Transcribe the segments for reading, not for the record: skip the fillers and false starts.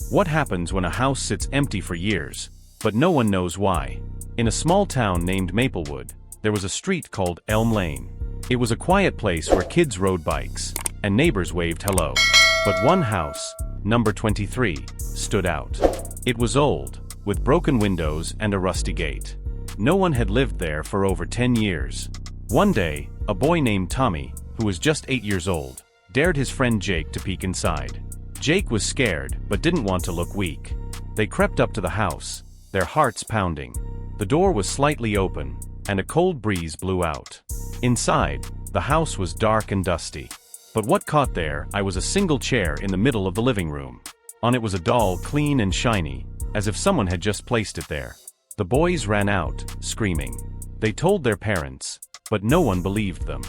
What happens when a house sits empty for years, but no one knows why? In a small town named Maplewood, there was a street called Elm Lane. It was a quiet place where kids rode bikes, and neighbors waved hello. But one house, number 23, stood out. It was old, with broken windows and a rusty gate. No one had lived there for over 10 years. One day, a boy named Tommy, who was just 8 years old, dared his friend Jake to peek inside. Jake was scared, but didn't want to look weak. They crept up to the house, their hearts pounding. The door was slightly open, and a cold breeze blew out. Inside, the house was dark and dusty. But what caught their eye was a single chair in the middle of the living room. On it was a doll, clean and shiny, as if someone had just placed it there. The boys ran out, screaming. They told their parents, but no one believed them.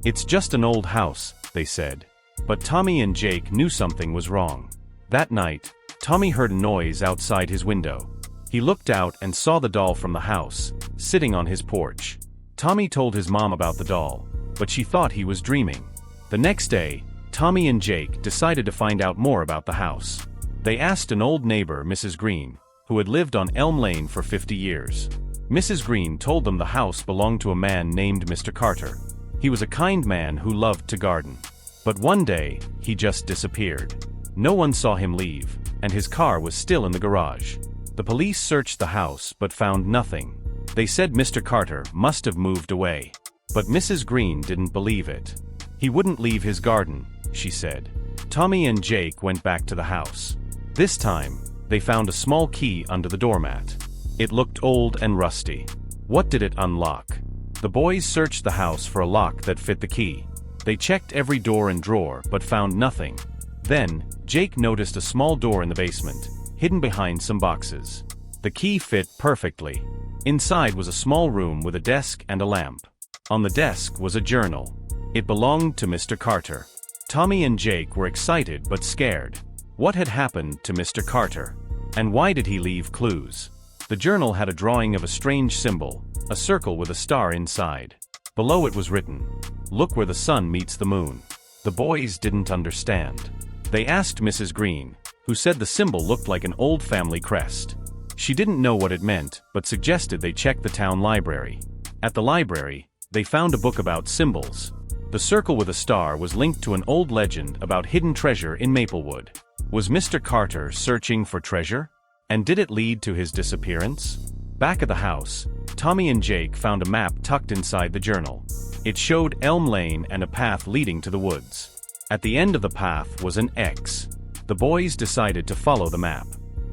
"It's just an old house," they said. But Tommy and Jake knew something was wrong. That night, Tommy heard a noise outside his window. He looked out and saw the doll from the house, sitting on his porch. Tommy told his mom about the doll, but she thought he was dreaming. The next day, Tommy and Jake decided to find out more about the house. They asked an old neighbor, Mrs. Green, who had lived on Elm Lane for 50 years. Mrs. Green told them the house belonged to a man named Mr. Carter. He was a kind man who loved to garden. But one day, he just disappeared. No one saw him leave, and his car was still in the garage. The police searched the house but found nothing. They said Mr. Carter must have moved away. But Mrs. Green didn't believe it. "He wouldn't leave his garden," she said. Tommy and Jake went back to the house. This time, they found a small key under the doormat. It looked old and rusty. What did it unlock? The boys searched the house for a lock that fit the key. They checked every door and drawer but found nothing. Then, Jake noticed a small door in the basement, hidden behind some boxes. The key fit perfectly. Inside was a small room with a desk and a lamp. On the desk was a journal. It belonged to Mr. Carter. Tommy and Jake were excited but scared. What had happened to Mr. Carter? And why did he leave clues? The journal had a drawing of a strange symbol, a circle with a star inside. Below it was written, "Look where the sun meets the moon." The boys didn't understand. They asked Mrs. Green, who said the symbol looked like an old family crest. She didn't know what it meant, but suggested they check the town library. At the library, they found a book about symbols. The circle with a star was linked to an old legend about hidden treasure in Maplewood. Was Mr. Carter searching for treasure? And did it lead to his disappearance? Back at the house, Tommy and Jake found a map tucked inside the journal. It showed Elm Lane and a path leading to the woods. At the end of the path was an X. The boys decided to follow the map.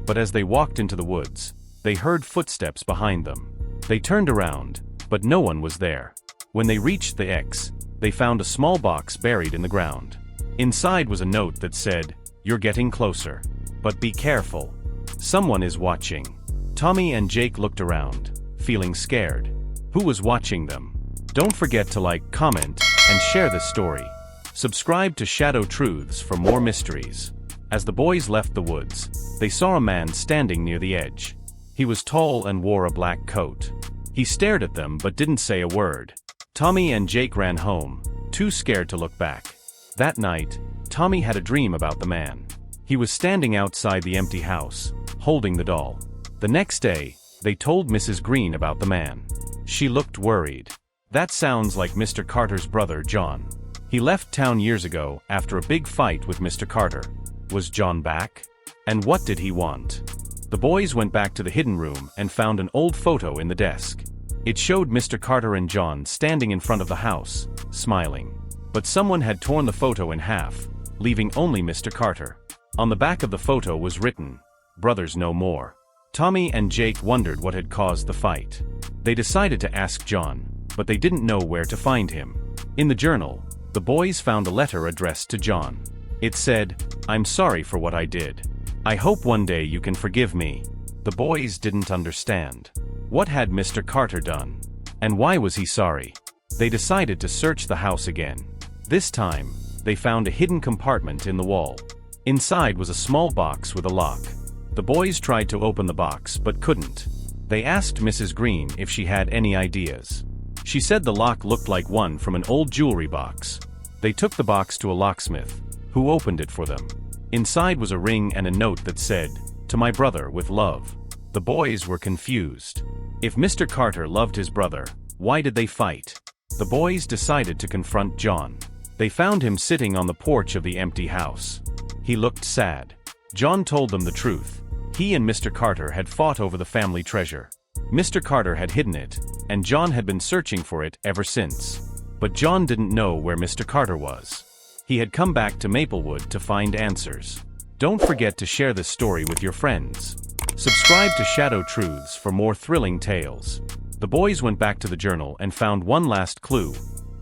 But as they walked into the woods, they heard footsteps behind them. They turned around, but no one was there. When they reached the X, they found a small box buried in the ground. Inside was a note that said, "You're getting closer. But be careful. Someone is watching." Tommy and Jake looked around, feeling scared. Who was watching them? Don't forget to like, comment, and share this story. Subscribe to Shadow Truths for more mysteries. As the boys left the woods, they saw a man standing near the edge. He was tall and wore a black coat. He stared at them but didn't say a word. Tommy and Jake ran home, too scared to look back. That night, Tommy had a dream about the man. He was standing outside the empty house, holding the doll. The next day, they told Mrs. Green about the man. She looked worried. "That sounds like Mr. Carter's brother, John. He left town years ago after a big fight with Mr. Carter. Was John back? And what did he want?" The boys went back to the hidden room and found an old photo in the desk. It showed Mr. Carter and John standing in front of the house, smiling. But someone had torn the photo in half, leaving only Mr. Carter. On the back of the photo was written, "Brothers no more." Tommy and Jake wondered what had caused the fight. They decided to ask John, but they didn't know where to find him. In the journal, the boys found a letter addressed to John. It said, "I'm sorry for what I did. I hope one day you can forgive me." The boys didn't understand. What had Mr. Carter done? And why was he sorry? They decided to search the house again. This time, they found a hidden compartment in the wall. Inside was a small box with a lock. The boys tried to open the box but couldn't. They asked Mrs. Green if she had any ideas. She said the lock looked like one from an old jewelry box. They took the box to a locksmith, who opened it for them. Inside was a ring and a note that said, "To my brother with love." The boys were confused. If Mr. Carter loved his brother, why did they fight? The boys decided to confront John. They found him sitting on the porch of the empty house. He looked sad. John told them the truth. He and Mr. Carter had fought over the family treasure. Mr. Carter had hidden it, and John had been searching for it ever since. But John didn't know where Mr. Carter was. He had come back to Maplewood to find answers. Don't forget to share this story with your friends. Subscribe to Shadow Truths for more thrilling tales. The boys went back to the journal and found one last clue.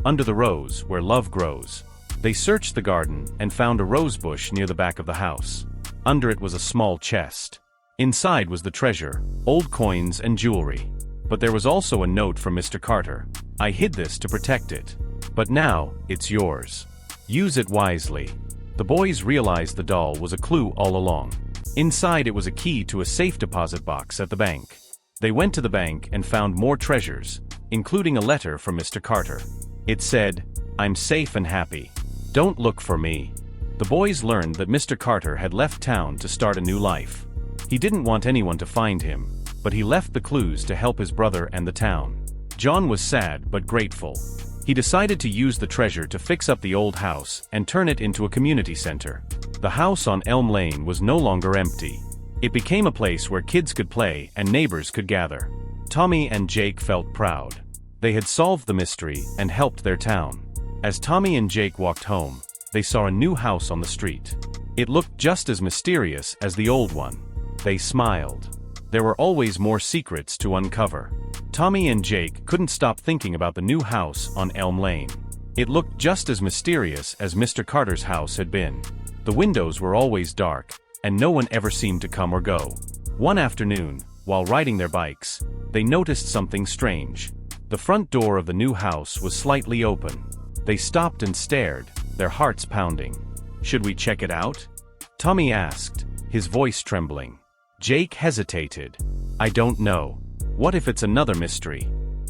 Under the rose, where love grows. They searched the garden and found a rose bush near the back of the house. Under it was a small chest. Inside was the treasure, old coins and jewelry. But there was also a note from Mr. Carter. "I hid this to protect it. But now, it's yours. Use it wisely." The boys realized the doll was a clue all along. Inside it was a key to a safe deposit box at the bank. They went to the bank and found more treasures, including a letter from Mr. Carter. It said, "I'm safe and happy. Don't look for me." The boys learned that Mr. Carter had left town to start a new life. He didn't want anyone to find him, but he left the clues to help his brother and the town. John was sad but grateful. He decided to use the treasure to fix up the old house and turn it into a community center. The house on Elm Lane was no longer empty. It became a place where kids could play and neighbors could gather. Tommy and Jake felt proud. They had solved the mystery and helped their town. As Tommy and Jake walked home, they saw a new house on the street. It looked just as mysterious as the old one. They smiled. There were always more secrets to uncover. Tommy and Jake couldn't stop thinking about the new house on Elm Lane. It looked just as mysterious as Mr. Carter's house had been. The windows were always dark, and no one ever seemed to come or go. One afternoon, while riding their bikes, they noticed something strange. The front door of the new house was slightly open. They stopped and stared, their hearts pounding. "Should we check it out?" Tommy asked, his voice trembling. Jake hesitated. "I don't know. What if it's another mystery?"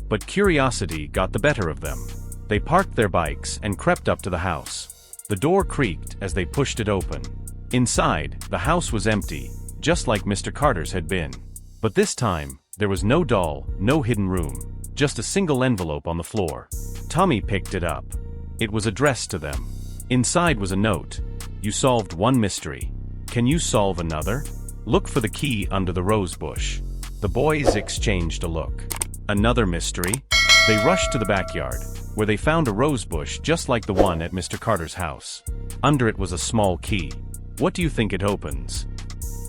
But curiosity got the better of them. They parked their bikes and crept up to the house. The door creaked as they pushed it open. Inside, the house was empty, just like Mr. Carter's had been. But this time, there was no doll, no hidden room, just a single envelope on the floor. Tommy picked it up. It was addressed to them. Inside was a note. "You solved one mystery. Can you solve another? Look for the key under the rose bush." The boys exchanged a look. Another mystery? They rushed to the backyard, where they found a rose bush just like the one at Mr. Carter's house. Under it was a small key. "What do you think it opens?"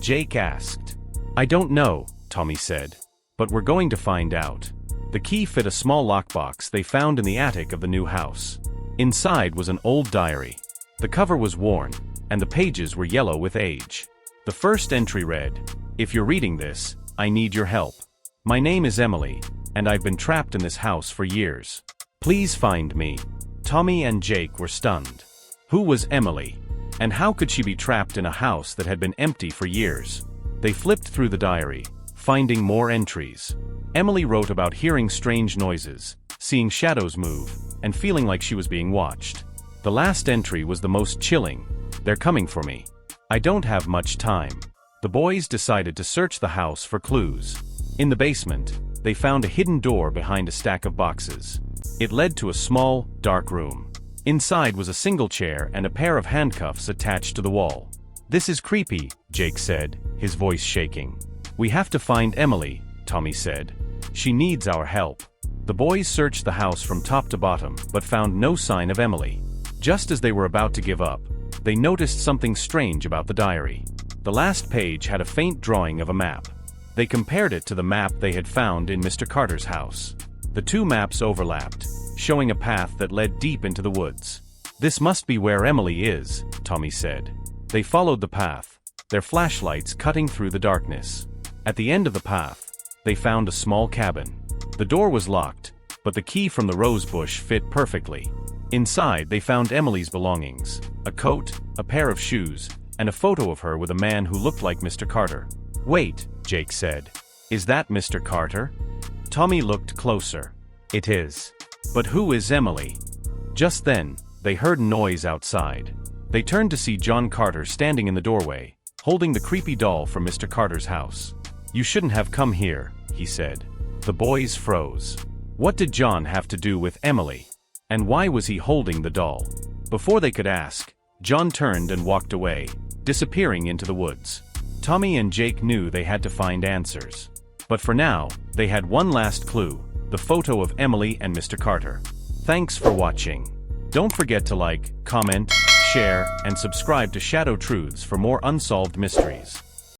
Jake asked. "I don't know," Tommy said. "But we're going to find out." The key fit a small lockbox they found in the attic of the new house. Inside was an old diary. The cover was worn, and the pages were yellow with age. The first entry read, "If you're reading this, I need your help. My name is Emily, and I've been trapped in this house for years. Please find me." Tommy and Jake were stunned. Who was Emily? And how could she be trapped in a house that had been empty for years? They flipped through the diary, finding more entries. Emily wrote about hearing strange noises, seeing shadows move, and feeling like she was being watched. The last entry was the most chilling. "They're coming for me. I don't have much time." The boys decided to search the house for clues. In the basement, they found a hidden door behind a stack of boxes. It led to a small, dark room. Inside was a single chair and a pair of handcuffs attached to the wall. "This is creepy," Jake said, his voice shaking. "We have to find Emily," Tommy said. "She needs our help." The boys searched the house from top to bottom, but found no sign of Emily. Just as they were about to give up, they noticed something strange about the diary. The last page had a faint drawing of a map. They compared it to the map they had found in Mr. Carter's house. The two maps overlapped, showing a path that led deep into the woods. "This must be where Emily is," Tommy said. They followed the path, their flashlights cutting through the darkness. At the end of the path, they found a small cabin. The door was locked, but the key from the rose bush fit perfectly. Inside, they found Emily's belongings: a coat, a pair of shoes, and a photo of her with a man who looked like Mr. Carter. "Wait," Jake said. "Is that Mr. Carter?" Tommy looked closer. "It is. But who is Emily?" Just then, they heard noise outside. They turned to see John Carter standing in the doorway, holding the creepy doll from Mr. Carter's house. "You shouldn't have come here," he said. The boys froze. What did John have to do with Emily? And why was he holding the doll? Before they could ask, John turned and walked away, disappearing into the woods. Tommy and Jake knew they had to find answers. But for now, they had one last clue: the photo of Emily and Mr. Carter. Thanks for watching. Don't forget to like, comment, share, and subscribe to Shadow Truths for more unsolved mysteries.